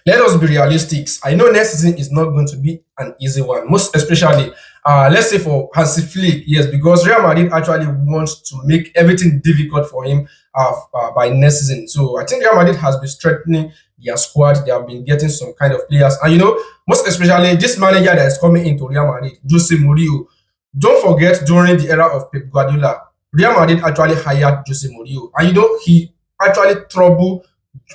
Let us be realistic. I know next season is not going to be an easy one, most especially, let's say for Hansi Flick, yes, because Real Madrid actually wants to make everything difficult for him by next season. So I think Real Madrid has been strengthening their squad. They have been getting some kind of players, and most especially this manager that is coming into Real Madrid, Jose Mourinho. Don't forget, during the era of Pep Guardiola, Real Madrid actually hired Jose Mourinho, and he actually troubled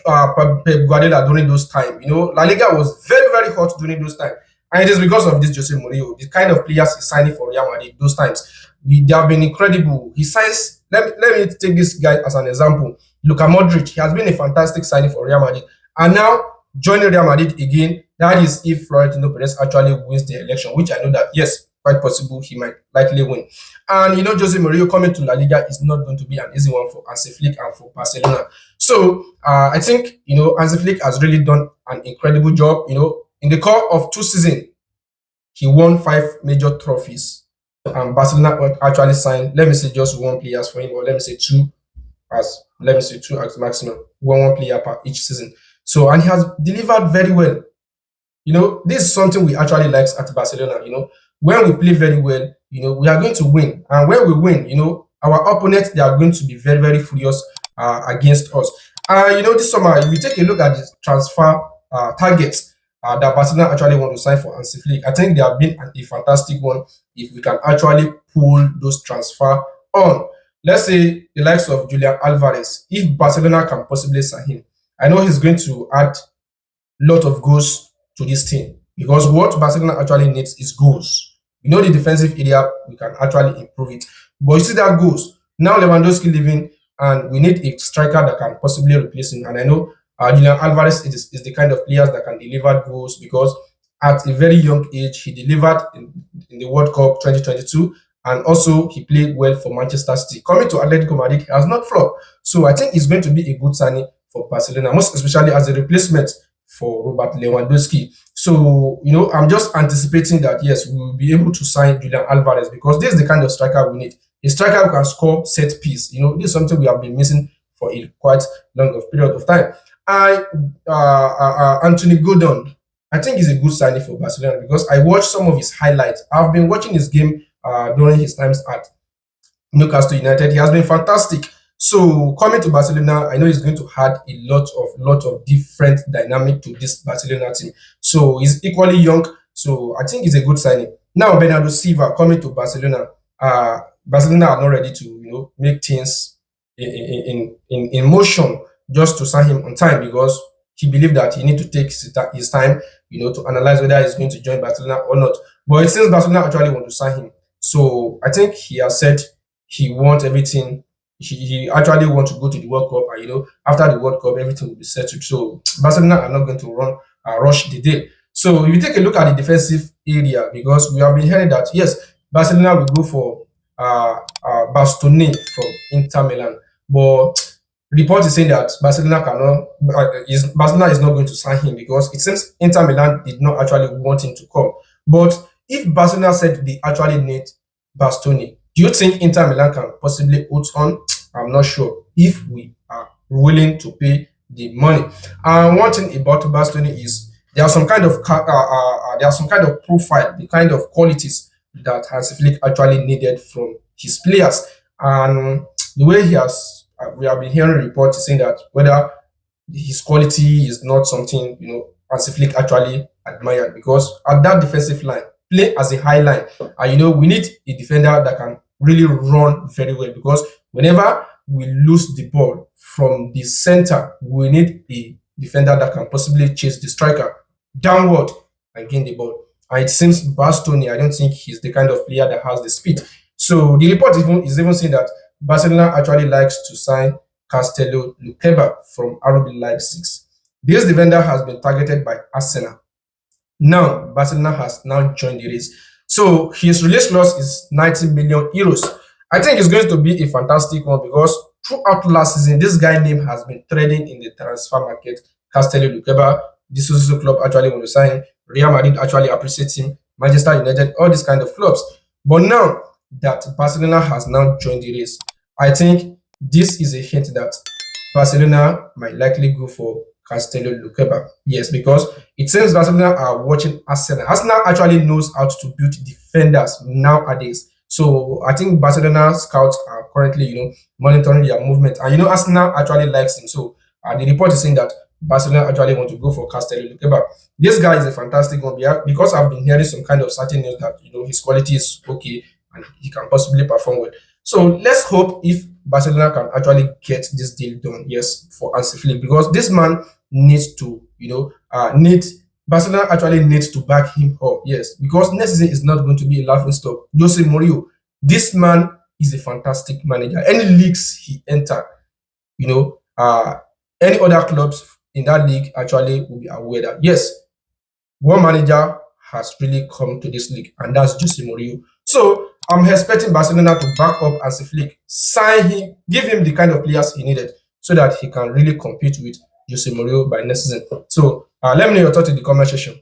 Pep Guardiola during those times. La Liga was very, very hot during those times. And it is because of this Jose Mourinho, the kind of players he signed for Real Madrid those times. They have been incredible. He signs, let me take this guy as an example. Luka Modric, he has been a fantastic signing for Real Madrid. And now, joining Real Madrid again, that is if Florentino Perez actually wins the election, which I know that, yes, quite possible he might likely win. And Jose Mourinho coming to La Liga is not going to be an easy one for Hansi Flick and for Barcelona. So I think Hansi Flick has really done an incredible job. In the course of 2 seasons, he won 5 major trophies. And Barcelona actually signed, let me say, just one players for him, or let me say two as maximum, one player per each season. So, and he has delivered very well. This is something we actually like at Barcelona. When we play very well, we are going to win. And when we win, our opponents, they are going to be very, very furious against us. This summer, if we take a look at the transfer targets that Barcelona actually want to sign for Hansi Flick, I think they have been a fantastic one if we can actually pull those transfer on. Let's say the likes of Julian Alvarez, if Barcelona can possibly sign him, I know he's going to add a lot of goals to this team, because what Barcelona actually needs is goals. The defensive area, we can actually improve it. But you see that goals. Now Lewandowski leaving, and we need a striker that can possibly replace him. And I know Julian Alvarez is the kind of players that can deliver goals, because at a very young age, he delivered in the World Cup 2022, and also he played well for Manchester City. Coming to Atletico Madrid, he has not flopped. So I think it's going to be a good signing for Barcelona, most especially as a replacement for Robert Lewandowski. So, I'm just anticipating that, yes, we will be able to sign Julian Alvarez, because this is the kind of striker we need. A striker who can score set piece. This is something we have been missing for a quite long period of time. Anthony Gordon, I think he's a good signing for Barcelona, because I watched some of his highlights. I've been watching his game during his times at Newcastle United. He has been fantastic. So coming to Barcelona, I know he's going to add a lot of different dynamic to this Barcelona team. So he's equally young. So I think it's a good signing. Now Bernardo Silva coming to Barcelona. Barcelona are not ready to make things in motion just to sign him on time, because he believed that he need to take his time to analyze whether he's going to join Barcelona or not. But it seems Barcelona actually want to sign him. So I think he has said he wants everything. He actually wants to go to the World Cup, and after the World Cup, everything will be settled. So Barcelona are not going to rush the deal. So if you take a look at the defensive area, because we have been hearing that, yes, Barcelona will go for Bastoni from Inter Milan, but report is saying that Barcelona is not going to sign him, because it seems Inter Milan did not actually want him to come. But if Barcelona said they actually need Bastoni, do you think Inter Milan can possibly hold on? I'm not sure if we are willing to pay the money. And one thing about Bastoni is there are some kind of profile, the kind of qualities that Hansi Flick actually needed from his players. And the way we have been hearing reports saying that whether his quality is not something Hansi Flick actually admired, because at that defensive line, play as a high line, and we need a defender that can really run very well, because whenever we lose the ball from the center, we need a defender that can possibly chase the striker downward and gain the ball. And it seems Bastoni, I don't think he's the kind of player that has the speed. So the report is even saying that Barcelona actually likes to sign Castello Luqueba from RB Leipzig. This defender has been targeted by Arsenal. Now, Barcelona has now joined the race. So his release clause is 90 million euros. I think it's going to be a fantastic one, because throughout last season, this guy's name has been trading in the transfer market. Castello Luqueba, this club actually want to sign him. Real Madrid actually appreciates him. Manchester United, all these kind of clubs. But now that Barcelona has now joined the race, I think this is a hint that Barcelona might likely go for Castello Luqueba. Yes, because it seems Barcelona are watching Arsenal. Arsenal actually knows how to build defenders nowadays. So I think Barcelona scouts are currently, monitoring their movement. And Arsenal actually likes him. So the report is saying that Barcelona actually want to go for Castello Luqueba. This guy is a fantastic one because I've been hearing some kind of certain news that his quality is okay and he can possibly perform well. So let's hope if Barcelona can actually get this deal done, yes, for Hansi Flick, because this man needs to, Barcelona actually needs to back him up, yes, because next season is not going to be a laughing stock. Jose Mourinho, this man is a fantastic manager. Any leagues he enter, you know, uh, any other clubs in that league actually will be aware that yes, one manager has really come to this league, and that's Jose Mourinho. So I'm expecting Barcelona to back up Hansi Flick, sign him, give him the kind of players he needed, so that he can really compete with Jose Mourinho by next season. So let me know your thoughts in the comment section.